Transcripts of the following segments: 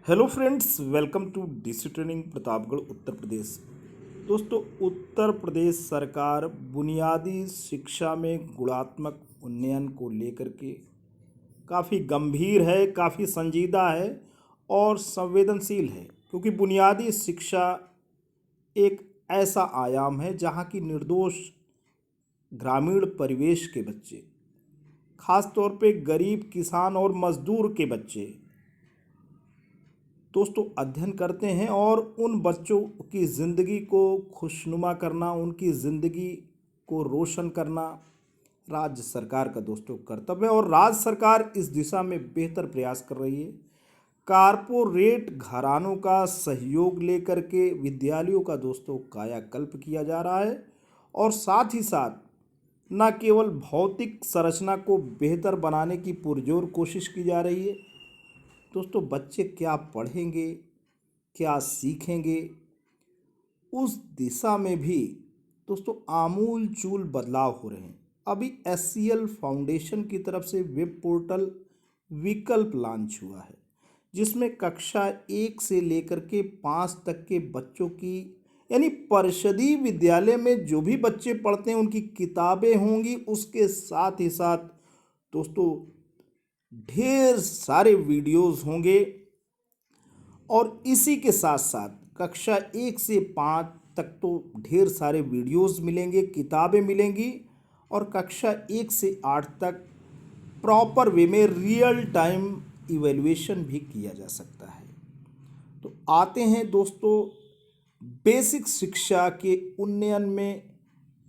Hello friends, welcome to DC training Pratapgarh Uttar Pradesh. दोस्तों, उत्तर प्रदेश सरकार बुनियादी शिक्षा में गुणात्मक उन्नयन को लेकर के काफ़ी गंभीर है, काफ़ी संजीदा है और संवेदनशील है, क्योंकि बुनियादी शिक्षा एक ऐसा आयाम है जहाँ की निर्दोष ग्रामीण परिवेश के बच्चे, खास तौर पे गरीब किसान और मजदूर के बच्चे दोस्तों अध्ययन करते हैं और उन बच्चों की ज़िंदगी को खुशनुमा करना, उनकी ज़िंदगी को रोशन करना राज्य सरकार का दोस्तों कर्तव्य है। और राज्य सरकार इस दिशा में बेहतर प्रयास कर रही है। कारपोरेट घरानों का सहयोग लेकर के विद्यालयों का दोस्तों कायाकल्प किया जा रहा है और साथ ही साथ न केवल भौतिक संरचना को बेहतर बनाने की पुरजोर कोशिश की जा रही है। दोस्तों, बच्चे क्या पढ़ेंगे, क्या सीखेंगे, उस दिशा में भी दोस्तों आमूल चूल बदलाव हो रहे हैं। अभी एससीएल फाउंडेशन की तरफ से वेब पोर्टल विकल्प लॉन्च हुआ है, जिसमें कक्षा 1 से लेकर के 5 तक के बच्चों की, यानी परिषदीय विद्यालय में जो भी बच्चे पढ़ते हैं उनकी किताबें होंगी। उसके साथ ही साथ दोस्तों ढेर सारे वीडियोस होंगे और इसी के साथ साथ कक्षा 1 से 5 तक तो ढेर सारे वीडियोस मिलेंगे, किताबें मिलेंगी और कक्षा 1 से 8 तक प्रॉपर वे में रियल टाइम इवैल्यूएशन भी किया जा सकता है। तो आते हैं दोस्तों, बेसिक शिक्षा के उन्नयन में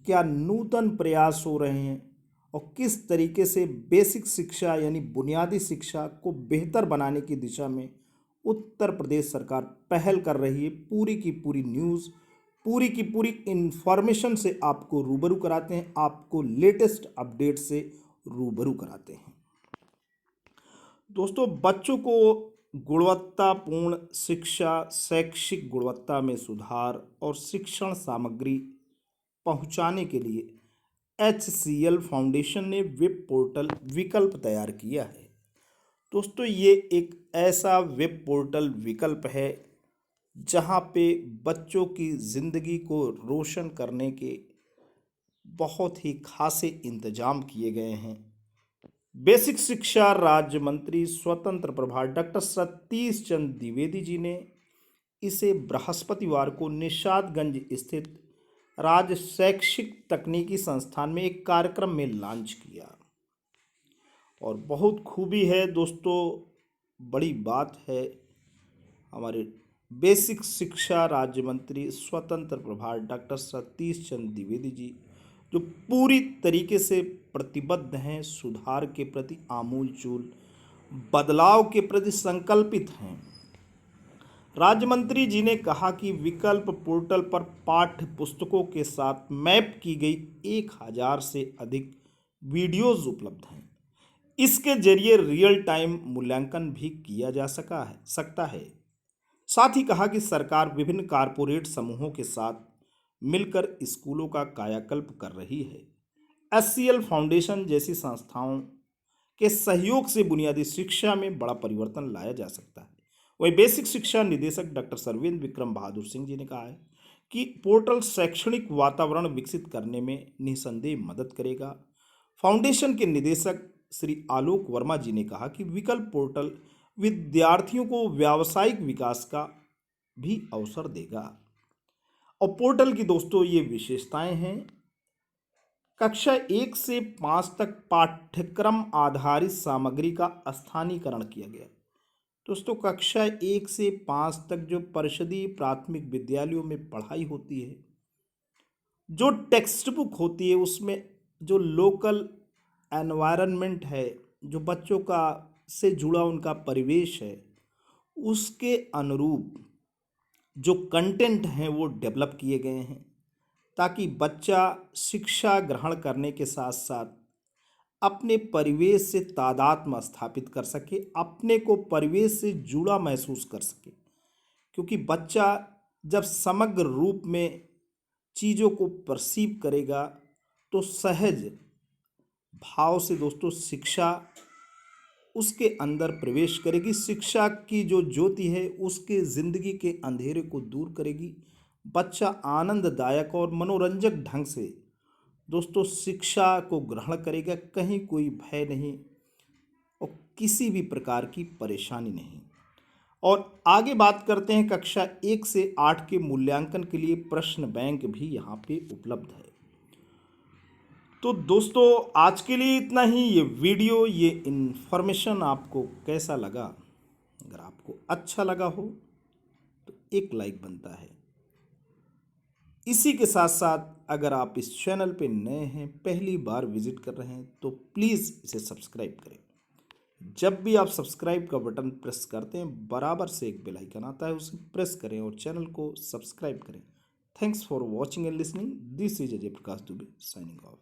क्या नूतन प्रयास हो रहे हैं और किस तरीके से बेसिक शिक्षा यानी बुनियादी शिक्षा को बेहतर बनाने की दिशा में उत्तर प्रदेश सरकार पहल कर रही है। पूरी की पूरी न्यूज़, पूरी की पूरी इंफॉर्मेशन से आपको रूबरू कराते हैं, आपको लेटेस्ट अपडेट से रूबरू कराते हैं। दोस्तों, बच्चों को गुणवत्तापूर्ण शिक्षा, शैक्षिक गुणवत्ता में सुधार और शिक्षण सामग्री पहुंचाने के लिए एचसीएल फाउंडेशन ने वेब पोर्टल विकल्प तैयार किया है। दोस्तों, ये एक ऐसा वेब पोर्टल विकल्प है जहाँ पे बच्चों की ज़िंदगी को रोशन करने के बहुत ही खासे इंतजाम किए गए हैं। बेसिक शिक्षा राज्य मंत्री स्वतंत्र प्रभार डॉक्टर सतीश चंद्र द्विवेदी जी ने इसे बृहस्पतिवार को निषादगंज स्थित राज्य शैक्षिक तकनीकी संस्थान में एक कार्यक्रम में लॉन्च किया। और बहुत खूबी है दोस्तों, बड़ी बात है, हमारे बेसिक शिक्षा राज्य मंत्री स्वतंत्र प्रभार डॉक्टर सतीश चंद्र द्विवेदी जी जो पूरी तरीके से प्रतिबद्ध हैं, सुधार के प्रति आमूल चूल बदलाव के प्रति संकल्पित हैं। राज्य मंत्री जी ने कहा कि विकल्प पोर्टल पर पाठ्य पुस्तकों के साथ मैप की गई 1000 से अधिक वीडियोज उपलब्ध हैं। इसके जरिए रियल टाइम मूल्यांकन भी किया जा सकता है। साथ ही कहा कि सरकार विभिन्न कारपोरेट समूहों के साथ मिलकर स्कूलों का कायाकल्प कर रही है। एससीएल फाउंडेशन जैसी संस्थाओं के सहयोग से बुनियादी शिक्षा में बड़ा परिवर्तन लाया जा सकता है। वही बेसिक शिक्षा निदेशक डॉक्टर सरवेंद्र विक्रम बहादुर सिंह जी ने कहा है कि पोर्टल शैक्षणिक वातावरण विकसित करने में निसंदेह मदद करेगा। फाउंडेशन के निदेशक श्री आलोक वर्मा जी ने कहा कि विकल्प पोर्टल विद्यार्थियों को व्यावसायिक विकास का भी अवसर देगा। और पोर्टल की दोस्तों ये विशेषताएं हैं। कक्षा 1 से 5 तक पाठ्यक्रम आधारित सामग्री का स्थानीयकरण किया गया। दोस्तों, कक्षा 1 से 5 तक जो परिषदीय प्राथमिक विद्यालयों में पढ़ाई होती है, जो टेक्स्ट बुक होती है, उसमें जो लोकल एनवायरनमेंट है, जो बच्चों का से जुड़ा उनका परिवेश है, उसके अनुरूप जो कंटेंट हैं वो डेवलप किए गए हैं, ताकि बच्चा शिक्षा ग्रहण करने के साथ साथ अपने परिवेश से तादात्म्य स्थापित कर सके, अपने को परिवेश से जुड़ा महसूस कर सके। क्योंकि बच्चा जब समग्र रूप में चीज़ों को परसीव करेगा तो सहज भाव से दोस्तों शिक्षा उसके अंदर प्रवेश करेगी। शिक्षा की जो ज्योति है उसके ज़िंदगी के अंधेरे को दूर करेगी। बच्चा आनंददायक और मनोरंजक ढंग से दोस्तों शिक्षा को ग्रहण करेगा, कहीं कोई भय नहीं और किसी भी प्रकार की परेशानी नहीं। और आगे बात करते हैं कक्षा 1 से 8 के मूल्यांकन के लिए प्रश्न बैंक भी यहाँ पे उपलब्ध है। तो दोस्तों आज के लिए इतना ही। ये वीडियो, ये इन्फॉर्मेशन आपको कैसा लगा? अगर आपको अच्छा लगा हो तो एक लाइक बनता है। इसी के साथ साथ अगर आप इस चैनल पे नए हैं, पहली बार विजिट कर रहे हैं, तो प्लीज़ इसे सब्सक्राइब करें। जब भी आप सब्सक्राइब का बटन प्रेस करते हैं, बराबर से एक बेल आइकन आता है, उसे प्रेस करें और चैनल को सब्सक्राइब करें। Thanks for watching and listening. This is Ajay Prakash Dubey signing off.